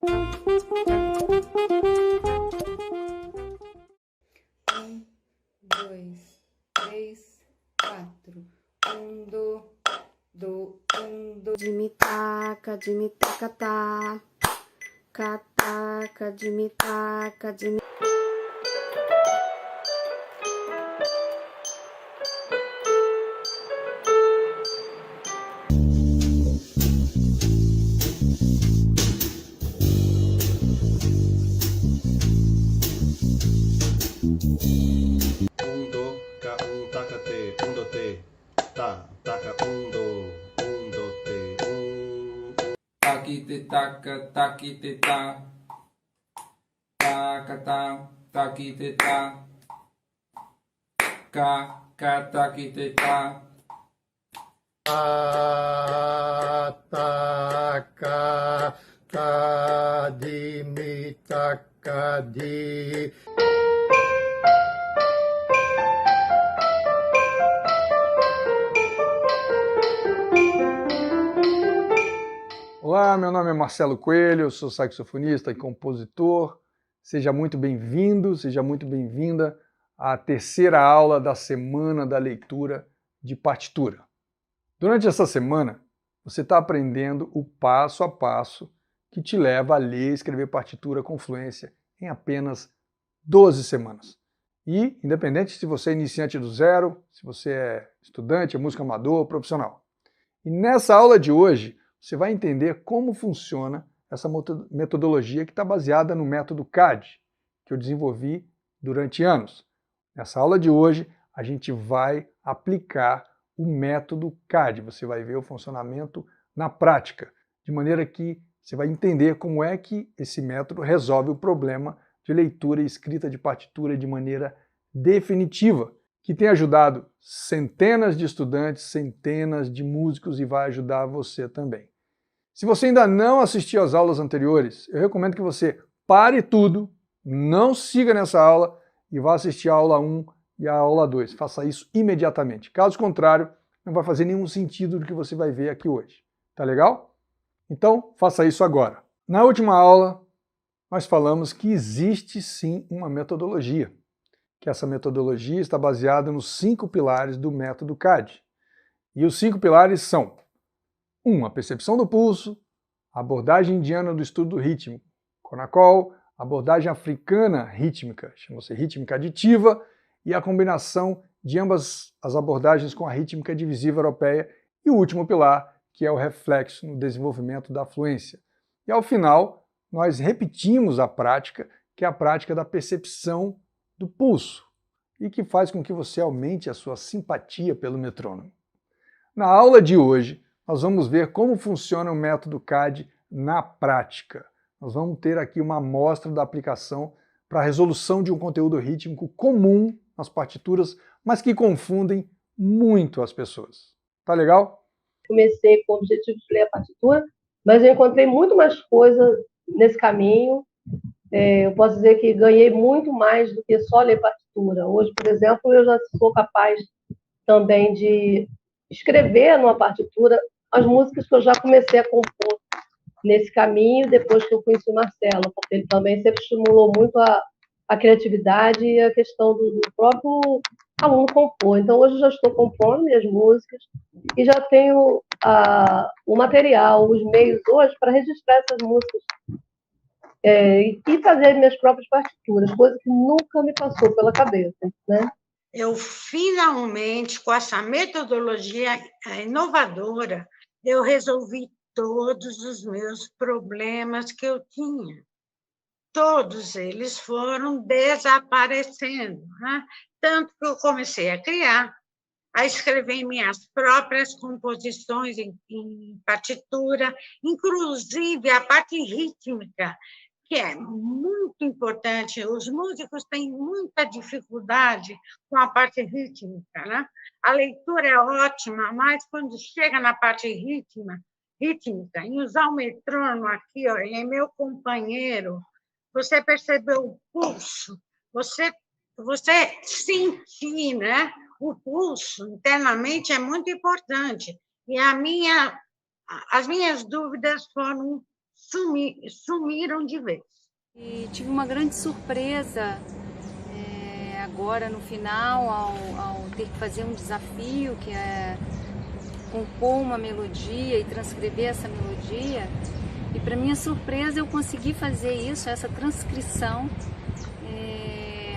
Um, dois, três, quatro. Um, do, Dimitaca, dimitacatá. Cataca, dimitaca, dimitacatá. Tacate, do, te, tá, taca, do, te, Taquite, taca, taquite, tá. Taca, tá, taquite, tá. Ca, taquite, tá. Taca, tadimitaca, Olá, meu nome é Marcelo Coelho, eu sou saxofonista e compositor. Seja muito bem-vindo, seja muito bem-vinda à terceira aula da Semana da Leitura de Partitura. Durante essa semana, você está aprendendo o passo a passo que te leva a ler e escrever partitura com fluência em apenas 12 semanas. E, independente se você é iniciante do zero, se você é estudante, é músico amador, profissional. E nessa aula de hoje, você vai entender como funciona essa metodologia que está baseada no método CAD, que eu desenvolvi durante anos. Nessa aula de hoje, a gente vai aplicar o método CAD. Você vai ver o funcionamento na prática, de maneira que você vai entender como é que esse método resolve o problema de leitura e escrita de partitura de maneira definitiva, que tem ajudado centenas de estudantes, centenas de músicos e vai ajudar você também. Se você ainda não assistiu às aulas anteriores, eu recomendo que você pare tudo, não siga nessa aula e vá assistir a aula 1 e a aula 2. Faça isso imediatamente. Caso contrário, não vai fazer nenhum sentido do que você vai ver aqui hoje. Tá legal? Então, faça isso agora. Na última aula, nós falamos que existe sim uma metodologia, que essa metodologia está baseada nos 5 pilares do método CAD. E os 5 pilares são: 1. A percepção do pulso, a abordagem indiana do estudo do ritmo, Konakol, a abordagem africana rítmica, chama-se rítmica aditiva, e a combinação de ambas as abordagens com a rítmica divisiva europeia, e o último pilar, que é o reflexo no desenvolvimento da fluência. E ao final, nós repetimos a prática, que é a prática da percepção do pulso, e que faz com que você aumente a sua simpatia pelo metrônomo. Na aula de hoje, nós vamos ver como funciona o método CAD na prática. Nós vamos ter aqui uma amostra da aplicação para a resolução de um conteúdo rítmico comum nas partituras, mas que confundem muito as pessoas. Tá legal? Comecei com o objetivo de ler a partitura, mas eu encontrei muito mais coisa nesse caminho. Eu posso dizer que ganhei muito mais do que só ler partitura. Hoje, por exemplo, eu já sou capaz também de escrever numa partitura as músicas que eu já comecei a compor nesse caminho, depois que eu conheci o Marcelo, porque ele também sempre estimulou muito a criatividade e a questão do próprio aluno compor. Então, hoje eu já estou compondo minhas músicas e já tenho o material, os meios hoje para registrar essas músicas e fazer minhas próprias partituras, coisa que nunca me passou pela cabeça, né? Eu finalmente, com essa metodologia inovadora, eu resolvi todos os meus problemas que eu tinha. Todos eles foram desaparecendo, né? Tanto que eu comecei a criar, a escrever minhas próprias composições em partitura, inclusive a parte rítmica, que é muito importante. Os músicos têm muita dificuldade com a parte rítmica, né? A leitura é ótima, mas quando chega na parte rítmica, em usar o metrônomo aqui, ó, ele é meu companheiro, você percebeu o pulso, você sentir, né? O pulso internamente é muito importante. E as minhas dúvidas foram sumiram de vez. E tive uma grande surpresa agora no final, ao ter que fazer um desafio, que é compor uma melodia e transcrever essa melodia. E para minha surpresa eu consegui fazer isso, essa transcrição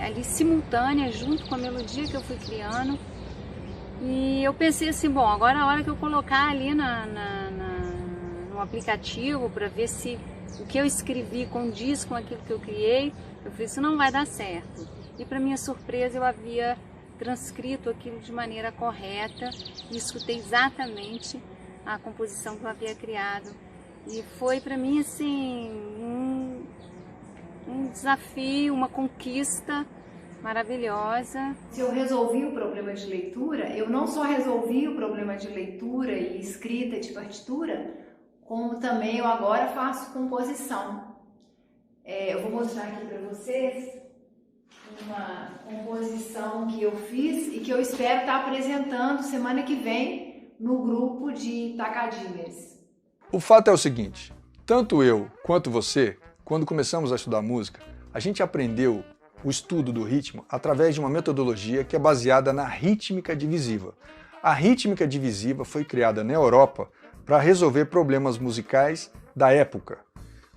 ali simultânea, junto com a melodia que eu fui criando. E eu pensei assim, bom, agora é a hora que eu colocar ali no aplicativo para ver se o que eu escrevi condiz com aquilo que eu criei. Eu falei, isso não vai dar certo. E para minha surpresa eu havia transcrito aquilo de maneira correta e escutei exatamente a composição que eu havia criado. E foi para mim assim um desafio, uma conquista maravilhosa. Se eu resolvi o problema de leitura, eu não só resolvi o problema de leitura e escrita de partitura, como também eu agora faço composição. Eu vou mostrar aqui para vocês uma composição que eu fiz e que eu espero estar apresentando semana que vem no grupo de Tacadimers. O fato é o seguinte, tanto eu quanto você, quando começamos a estudar música, a gente aprendeu o estudo do ritmo através de uma metodologia que é baseada na rítmica divisiva. A rítmica divisiva foi criada na Europa para resolver problemas musicais da época.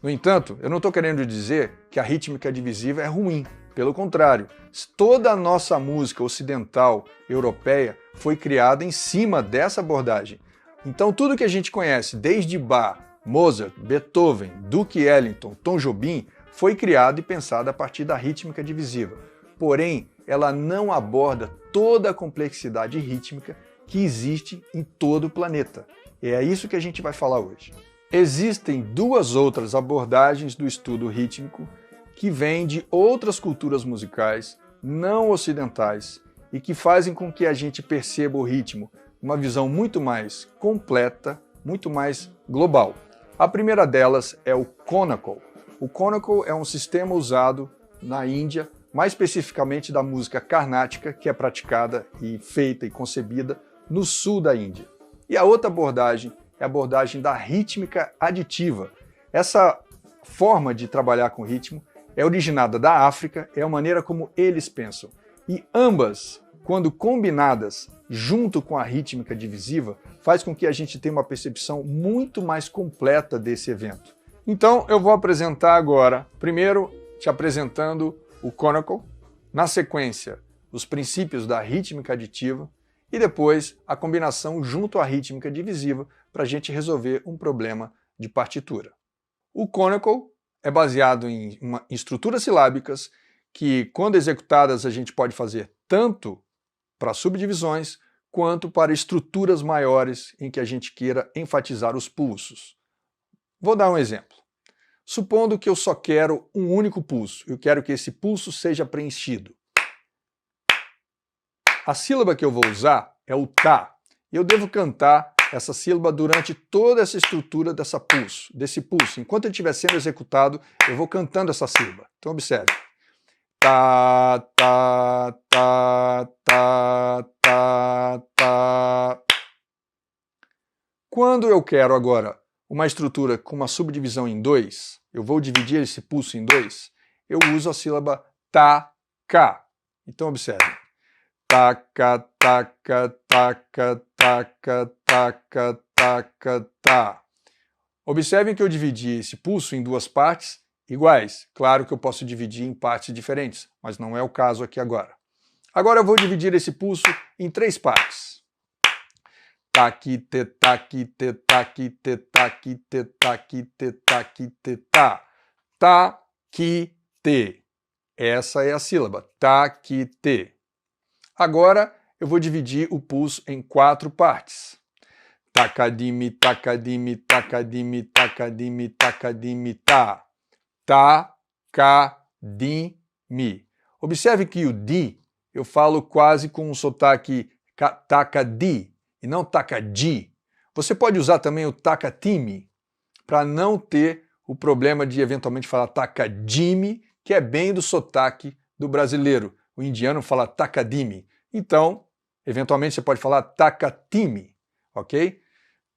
No entanto, eu não estou querendo dizer que a rítmica divisiva é ruim. Pelo contrário, toda a nossa música ocidental europeia foi criada em cima dessa abordagem. Então tudo que a gente conhece, desde Bach, Mozart, Beethoven, Duke Ellington, Tom Jobim, foi criado e pensado a partir da rítmica divisiva. Porém, ela não aborda toda a complexidade rítmica que existe em todo o planeta. E é isso que a gente vai falar hoje. Existem duas outras abordagens do estudo rítmico que vêm de outras culturas musicais não ocidentais e que fazem com que a gente perceba o ritmo uma visão muito mais completa, muito mais global. A primeira delas é o Konakol. O Konakol é um sistema usado na Índia, mais especificamente da música carnática, que é praticada e feita e concebida no sul da Índia. E a outra abordagem é a abordagem da rítmica aditiva. Essa forma de trabalhar com ritmo é originada da África, é a maneira como eles pensam. E ambas, quando combinadas junto com a rítmica divisiva, faz com que a gente tenha uma percepção muito mais completa desse evento. Então eu vou apresentar agora, primeiro te apresentando o Konakol, na sequência os princípios da rítmica aditiva e depois a combinação junto à rítmica divisiva para a gente resolver um problema de partitura. O Konakol é baseado em estruturas silábicas que, quando executadas, a gente pode fazer tanto para subdivisões quanto para estruturas maiores em que a gente queira enfatizar os pulsos. Vou dar um exemplo. Supondo que eu só quero um único pulso, eu quero que esse pulso seja preenchido. A sílaba que eu vou usar é o tá. E eu devo cantar essa sílaba durante toda essa estrutura desse pulso. Enquanto ele estiver sendo executado, eu vou cantando essa sílaba. Então observe. Tá, tá, tá, tá, tá, tá. Quando eu quero agora uma estrutura com uma subdivisão em 2, eu vou dividir esse pulso em 2, eu uso a sílaba ta-ka. Então observe. Taca, taca, taca, taca, taca, taca, tá. Observem que eu dividi esse pulso em duas partes iguais. Claro que eu posso dividir em partes diferentes, mas não é o caso aqui agora. Agora eu vou dividir esse pulso em 3 partes. Taqui, te, taqui, te, taqui, te, taqui, te, taqui, te, taqui, te, tá. Taqui, te. Essa é a sílaba. Taqui, te. Agora eu vou dividir o pulso em 4 partes. Tacadimi, tacadimi, tacadimi, tacadimi, tacadimi, tá. Ta-ca-di-mi. Observe que o di eu falo quase com um sotaque tacadi e não tacadi. Você pode usar também o tacatimi para não ter o problema de eventualmente falar tacadimi, que é bem do sotaque do brasileiro. O indiano fala tacadimi. Então, eventualmente você pode falar tacatimi, ok?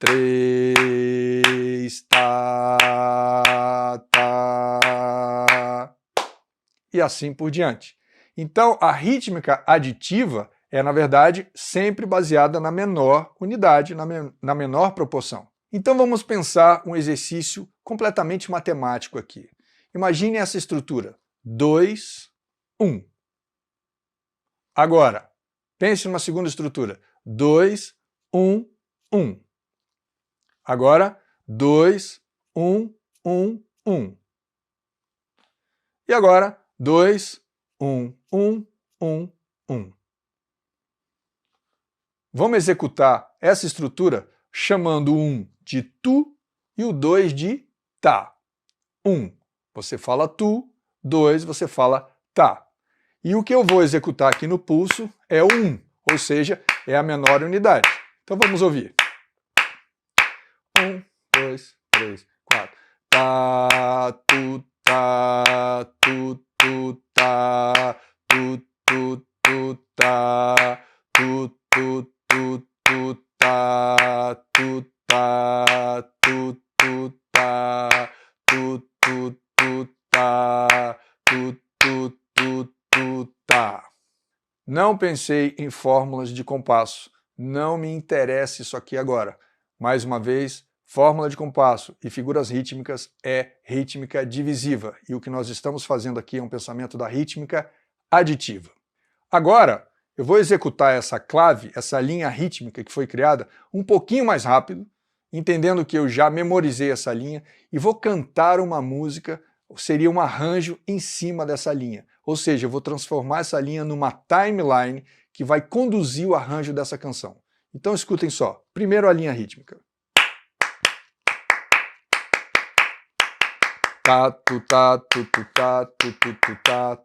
3, tá, tá, e assim por diante. Então, a rítmica aditiva é, na verdade, sempre baseada na menor unidade, na menor proporção. Então, vamos pensar um exercício completamente matemático aqui. Imagine essa estrutura: 2, 1. Agora, pense numa segunda estrutura: 2, 1, 1. Agora, 2, 1, 1, 1. E agora, 2, 1, 1, 1, 1. Vamos executar essa estrutura chamando o 1 de tu e o 2 de tá. 1, você fala tu, 2, você fala tá. E o que eu vou executar aqui no pulso é o 1, ou seja, é a menor unidade. Então vamos ouvir. 1, 2, 3, 4. Tá, tu, tá, tu, tu, tá, tu, tu, tu, tá, tu, tu, tu, tu, tá, tu, tá, tu, tu, tá, tu, tu, tu, tá, tu, tu, tu, tu, tá. Não pensei em fórmulas de compasso. Não me interessa isso aqui agora. Mais uma vez, fórmula de compasso e figuras rítmicas é rítmica divisiva. E o que nós estamos fazendo aqui é um pensamento da rítmica aditiva. Agora, eu vou executar essa clave, essa linha rítmica que foi criada, um pouquinho mais rápido, entendendo que eu já memorizei essa linha, e vou cantar uma música, seria um arranjo em cima dessa linha. Ou seja, eu vou transformar essa linha numa timeline que vai conduzir o arranjo dessa canção. Então escutem só. Primeiro a linha rítmica. Tá, tu, tá, tu, tu, tá, tu, tu, tu, tá.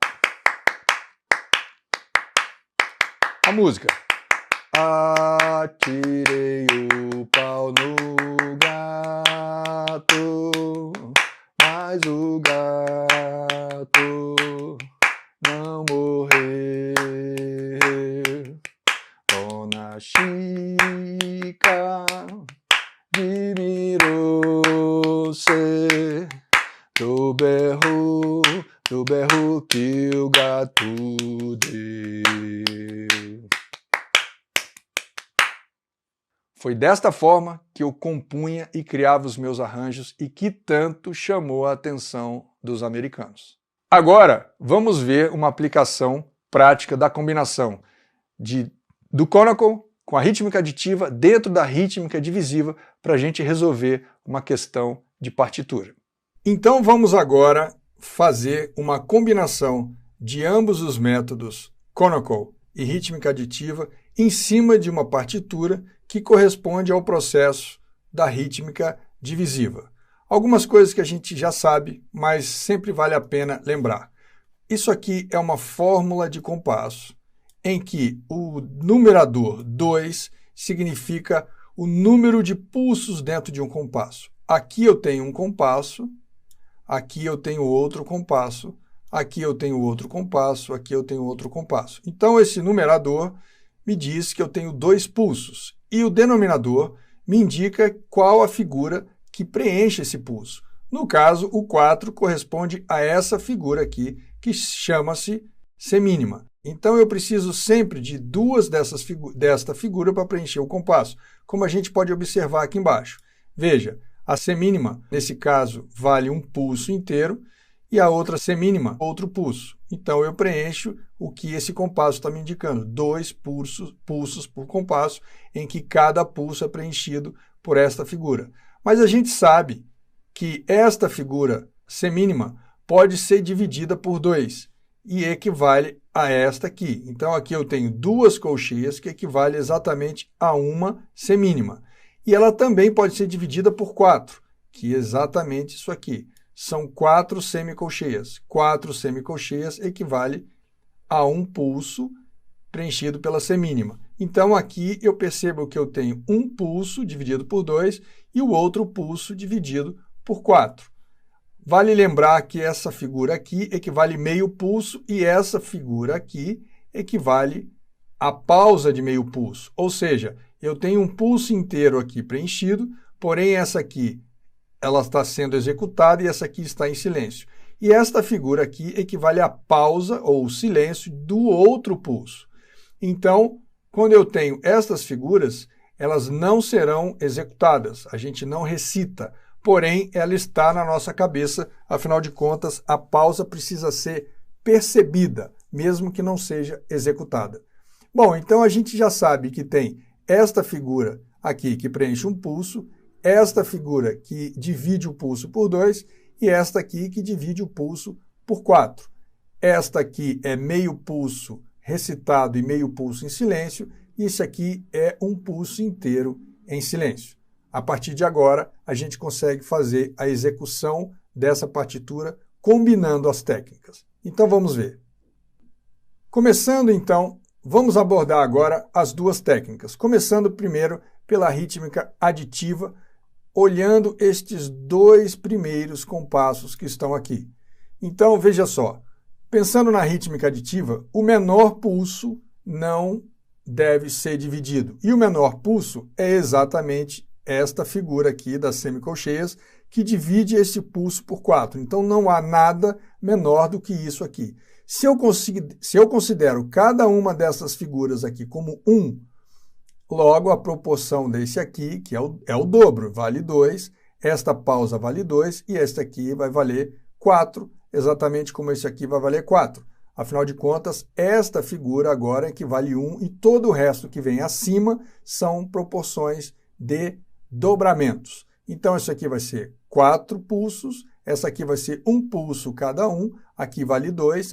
A música. Atirei o pau no gato, mas o gato não morreu. Dona Chica admirou-se do berro que o gato deu. Foi desta forma que eu compunha e criava os meus arranjos e que tanto chamou a atenção dos americanos. Agora, vamos ver uma aplicação prática da combinação do cónaco com a rítmica aditiva dentro da rítmica divisiva para a gente resolver uma questão de partitura. Então vamos agora fazer uma combinação de ambos os métodos cónaco e rítmica aditiva em cima de uma partitura que corresponde ao processo da rítmica divisiva. Algumas coisas que a gente já sabe, mas sempre vale a pena lembrar. Isso aqui é uma fórmula de compasso, em que o numerador 2 significa o número de pulsos dentro de um compasso. Aqui eu tenho um compasso, aqui eu tenho outro compasso, aqui eu tenho outro compasso, aqui eu tenho outro compasso. Então esse numerador me diz que eu tenho 2 pulsos. E o denominador me indica qual a figura que preenche esse pulso. No caso, o 4 corresponde a essa figura aqui, que chama-se semínima. Então, eu preciso sempre de 2 desta figura para preencher o compasso, como a gente pode observar aqui embaixo. Veja, a semínima, nesse caso, vale um pulso inteiro, e a outra semínima, outro pulso. Então, eu preencho o que esse compasso está me indicando, 2 pulsos por compasso, em que cada pulso é preenchido por esta figura. Mas a gente sabe que esta figura semínima pode ser dividida por 2 e equivale a esta aqui. Então, aqui eu tenho 2 colcheias, que equivale exatamente a uma semínima. E ela também pode ser dividida por 4, que é exatamente isso aqui. São 4 semicolcheias. 4 semicolcheias equivale a um pulso preenchido pela semínima. Então, aqui eu percebo que eu tenho um pulso dividido por 2 e o outro pulso dividido por 4. Vale lembrar que essa figura aqui equivale meio pulso e essa figura aqui equivale a pausa de meio pulso. Ou seja, eu tenho um pulso inteiro aqui preenchido, porém essa aqui ela está sendo executada e essa aqui está em silêncio. E esta figura aqui equivale à pausa ou silêncio do outro pulso. Então, quando eu tenho estas figuras, elas não serão executadas, a gente não recita, porém ela está na nossa cabeça, afinal de contas a pausa precisa ser percebida, mesmo que não seja executada. Bom, então a gente já sabe que tem esta figura aqui que preenche um pulso, esta figura que divide o pulso por 2 e esta aqui que divide o pulso por 4. Esta aqui é meio pulso recitado e meio pulso em silêncio, e isso aqui é um pulso inteiro em silêncio. A partir de agora, a gente consegue fazer a execução dessa partitura combinando as técnicas. Então vamos ver. Começando então, vamos abordar agora as duas técnicas, começando primeiro pela rítmica aditiva, olhando estes dois primeiros compassos que estão aqui. Então, veja só, pensando na rítmica aditiva, o menor pulso não deve ser dividido. E o menor pulso é exatamente esta figura aqui das semicolcheias, que divide esse pulso por 4. Então, não há nada menor do que isso aqui. Se eu considero cada uma dessas figuras aqui como 1, logo a proporção desse aqui, que é o dobro, vale 2, esta pausa vale 2 e esta aqui vai valer 4, exatamente como esse aqui vai valer 4. Afinal de contas, esta figura agora equivale 1 e todo o resto que vem acima são proporções de dobramentos. Então, isso aqui vai ser 4 pulsos, essa aqui vai ser 1 pulso cada um, aqui vale 2,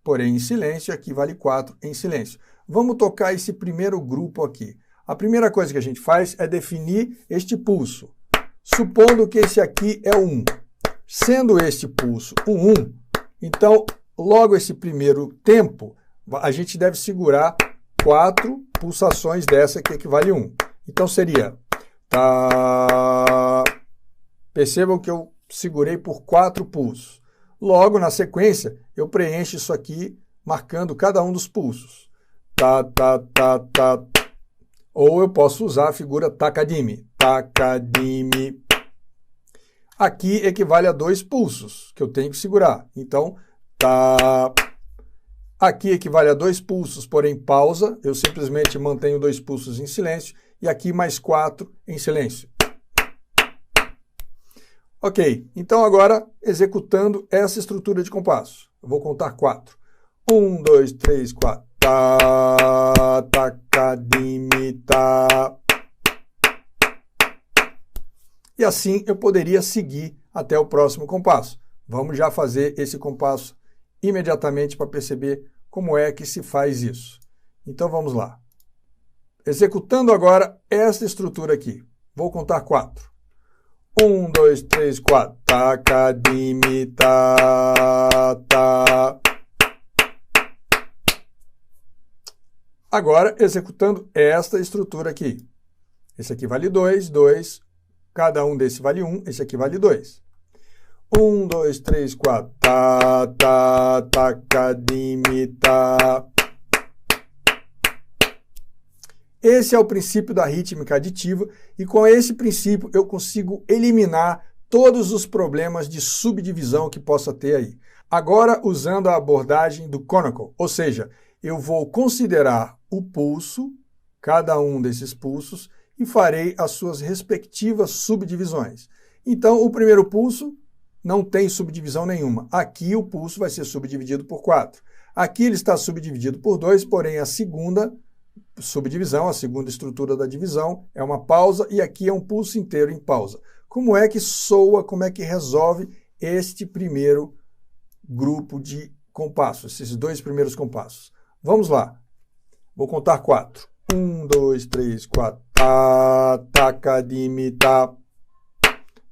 porém em silêncio, aqui vale 4 em silêncio. Vamos tocar esse primeiro grupo aqui. A primeira coisa que a gente faz é definir este pulso, supondo que esse aqui é o 1. Sendo este pulso um 1, então, logo esse primeiro tempo, a gente deve segurar 4 pulsações dessa que equivale a 1. Então, seria tá. Percebam que eu segurei por 4 pulsos. Logo, na sequência, eu preencho isso aqui, marcando cada um dos pulsos. Tá, tá, tá, tá. Ou eu posso usar a figura takadimi. Takadimi. Aqui equivale a 2 pulsos, que eu tenho que segurar. Então, tá. Aqui equivale a 2 pulsos, porém pausa. Eu simplesmente mantenho 2 pulsos em silêncio. E aqui mais 4 em silêncio. Ok, então agora executando essa estrutura de compasso. Eu vou contar 4. 1, 2, 3, 4. Tá, takadimi, tá. E assim eu poderia seguir até o próximo compasso. Vamos já fazer esse compasso imediatamente para perceber como é que se faz isso. Então vamos lá. Executando agora esta estrutura aqui. Vou contar 4. 1, 2, 3, 4. Takadimi, tá, tá. Agora, executando esta estrutura aqui. Esse aqui vale 2, 2. Cada um desse vale 1, esse aqui vale 2. 1, 2, 3, 4. Tá, tá, takadimi, tá. Esse é o princípio da rítmica aditiva e com esse princípio eu consigo eliminar todos os problemas de subdivisão que possa ter aí. Agora, usando a abordagem do conical, ou seja, eu vou considerar o pulso, cada um desses pulsos, e farei as suas respectivas subdivisões. Então, o primeiro pulso não tem subdivisão nenhuma. Aqui o pulso vai ser subdividido por 4. Aqui ele está subdividido por 2, porém a segunda subdivisão, a segunda estrutura da divisão, é uma pausa e aqui é um pulso inteiro em pausa. Como é que soa, como é que resolve este primeiro grupo de compassos, esses 2 primeiros compassos? Vamos lá. Vou contar 4. 1, 2, 3, 4. Tá, takadimi, tá.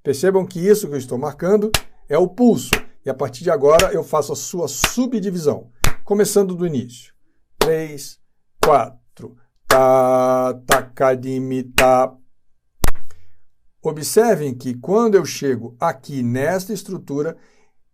Percebam que isso que eu estou marcando é o pulso. E a partir de agora eu faço a sua subdivisão. Começando do início. 3, 4. Tá, takadimi, tá. Observem que quando eu chego aqui nesta estrutura,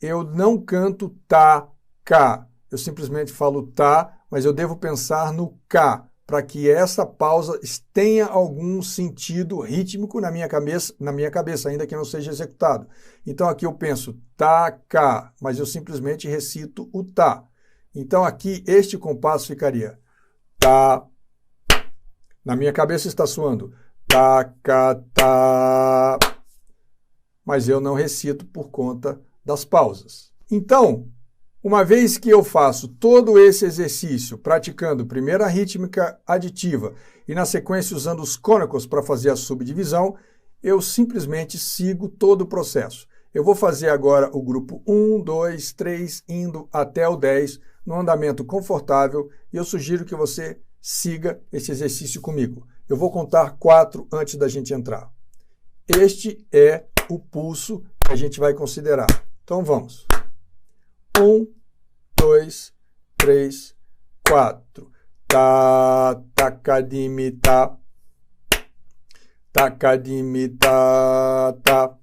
eu não canto tá, cá. Eu simplesmente falo tá, mas eu devo pensar no cá, para que essa pausa tenha algum sentido rítmico na minha cabeça, ainda que não seja executado. Então aqui eu penso taca, mas eu simplesmente recito o tá. Então aqui este compasso ficaria tá. Na minha cabeça está soando taca, tá, mas eu não recito por conta das pausas. Então, uma vez que eu faço todo esse exercício praticando primeiro a rítmica aditiva e na sequência usando os cônacos para fazer a subdivisão, eu simplesmente sigo todo o processo. Eu vou fazer agora o grupo 1, 2, 3, indo até o 10, no andamento confortável, e eu sugiro que você siga esse exercício comigo. Eu vou contar 4 antes da gente entrar. Este é o pulso que a gente vai considerar. Então vamos. 1, 2, 3, 4. Tá, tacadimi, tá. Tacadimi, tá, tá.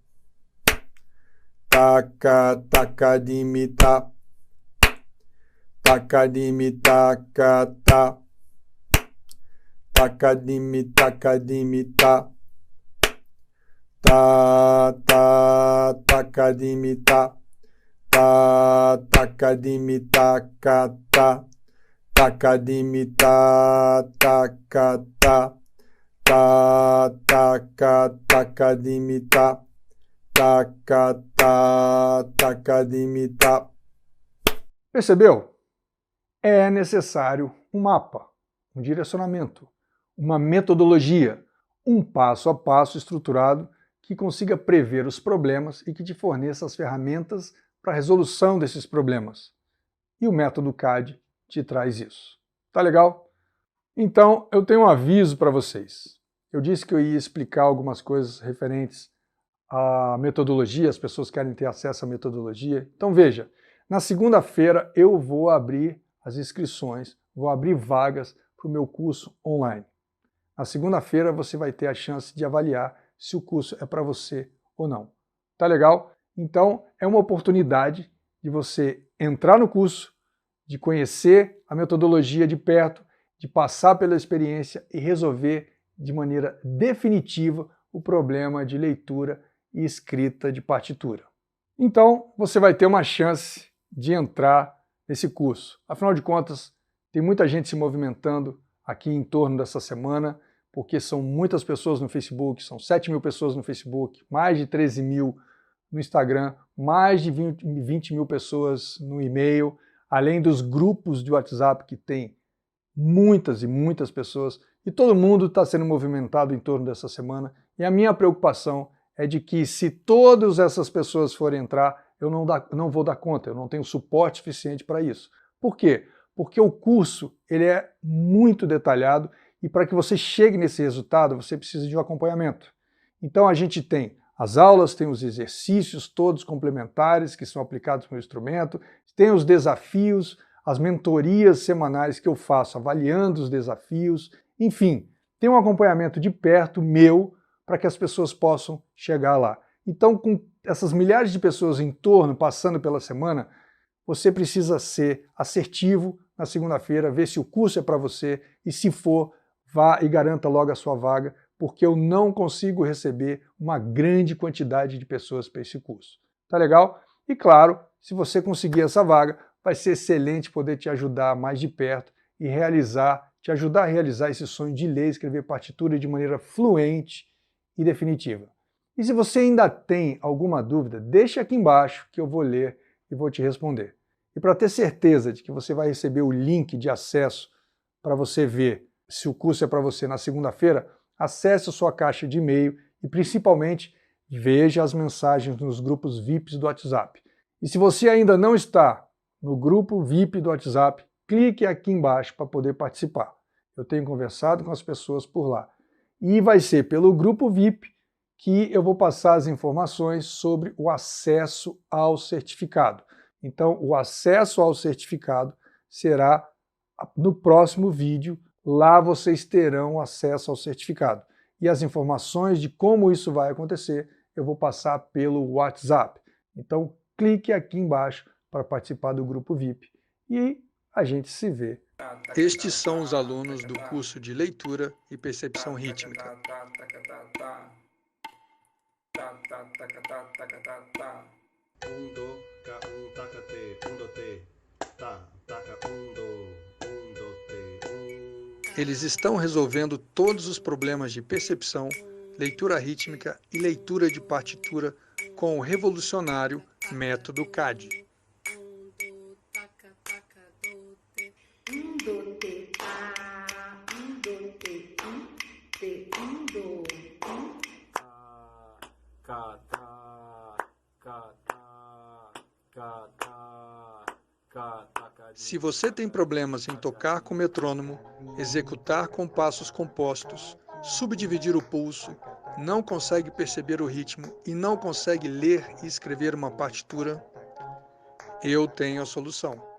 Taca, tacadimi, tá. Tacadimi, taca, tá. Tacadimi, tacadimi, tá. Tá, tá, tacadimi, tá. Tá, tacadimi, taca, tá. Tacadimi, tá, taca, tá. Tá, taca, tacadimi, tá. Taca, tá, tacadimi, tá. Percebeu? É necessário um mapa, um direcionamento, uma metodologia, um passo a passo estruturado que consiga prever os problemas e que te forneça as ferramentas para a resolução desses problemas. E o método CAD te traz isso. Tá legal? Então, eu tenho um aviso para vocês. Eu disse que eu ia explicar algumas coisas referentes à metodologia, as pessoas querem ter acesso à metodologia. Então veja, na segunda-feira eu vou abrir as inscrições, vou abrir vagas para o meu curso online. Na segunda-feira você vai ter a chance de avaliar se o curso é para você ou não. Tá legal? Então é uma oportunidade de você entrar no curso, de conhecer a metodologia de perto, de passar pela experiência e resolver de maneira definitiva o problema de leitura e escrita de partitura. Então você vai ter uma chance de entrar nesse curso. Afinal de contas, tem muita gente se movimentando aqui em torno dessa semana, porque são muitas pessoas no Facebook, são 7.000 pessoas no Facebook, mais de 13.000 no Instagram, mais de 20.000 pessoas no e-mail, além dos grupos de WhatsApp que tem muitas e muitas pessoas, e todo mundo está sendo movimentado em torno dessa semana, e a minha preocupação é de que se todas essas pessoas forem entrar, eu não vou dar conta, eu não tenho suporte suficiente para isso. Por quê? Porque o curso ele é muito detalhado e para que você chegue nesse resultado, você precisa de um acompanhamento. Então a gente tem as aulas, tem os exercícios todos complementares que são aplicados no instrumento, tem os desafios, as mentorias semanais que eu faço avaliando os desafios, enfim, tem um acompanhamento de perto meu para que as pessoas possam chegar lá. Então, com essas milhares de pessoas em torno, passando pela semana, você precisa ser assertivo na segunda-feira, ver se o curso é para você e, se for, vá e garanta logo a sua vaga, porque eu não consigo receber uma grande quantidade de pessoas para esse curso. Tá legal? E claro, se você conseguir essa vaga, vai ser excelente poder te ajudar mais de perto e te ajudar a realizar esse sonho de ler e escrever partitura de maneira fluente e definitiva. E se você ainda tem alguma dúvida, deixe aqui embaixo que eu vou ler e vou te responder. E para ter certeza de que você vai receber o link de acesso para você ver se o curso é para você na segunda-feira, acesse a sua caixa de e-mail e principalmente veja as mensagens nos grupos VIPs do WhatsApp. E se você ainda não está no grupo VIP do WhatsApp, clique aqui embaixo para poder participar. Eu tenho conversado com as pessoas por lá. E vai ser pelo grupo VIP que eu vou passar as informações sobre o acesso ao certificado. Então, o acesso ao certificado será no próximo vídeo. Lá vocês terão acesso ao certificado. E as informações de como isso vai acontecer, eu vou passar pelo WhatsApp. Então, clique aqui embaixo para participar do grupo VIP. E a gente se vê. Estes são os alunos do curso de Leitura e Percepção Rítmica. Do, ka, taka, te, do, te, ta, taka, do, te, Eles estão resolvendo todos os problemas de percepção, leitura rítmica e leitura de partitura com o revolucionário método CAD. Do, te, tá. Do, te, te, do. Se você tem problemas em tocar com metrônomo, executar compassos compostos, subdividir o pulso, não consegue perceber o ritmo e não consegue ler e escrever uma partitura, eu tenho a solução.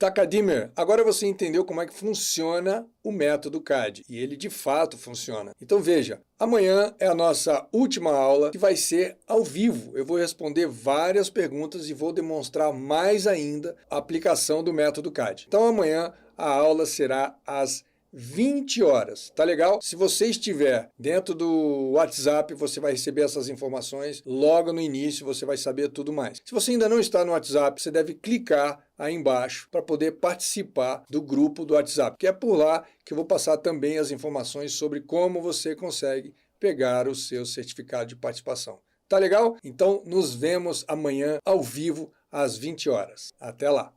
Takadimer, agora você entendeu como é que funciona o método CAD, e ele de fato funciona. Então veja, amanhã é a nossa última aula, que vai ser ao vivo. Eu vou responder várias perguntas e vou demonstrar mais ainda a aplicação do método CAD. Então amanhã a aula será às 20 horas, tá legal? Se você estiver dentro do WhatsApp, você vai receber essas informações logo no início, você vai saber tudo mais. Se você ainda não está no WhatsApp, você deve clicar aí embaixo para poder participar do grupo do WhatsApp, que é por lá que eu vou passar também as informações sobre como você consegue pegar o seu certificado de participação. Tá legal? Então nos vemos amanhã ao vivo às 20 horas. Até lá!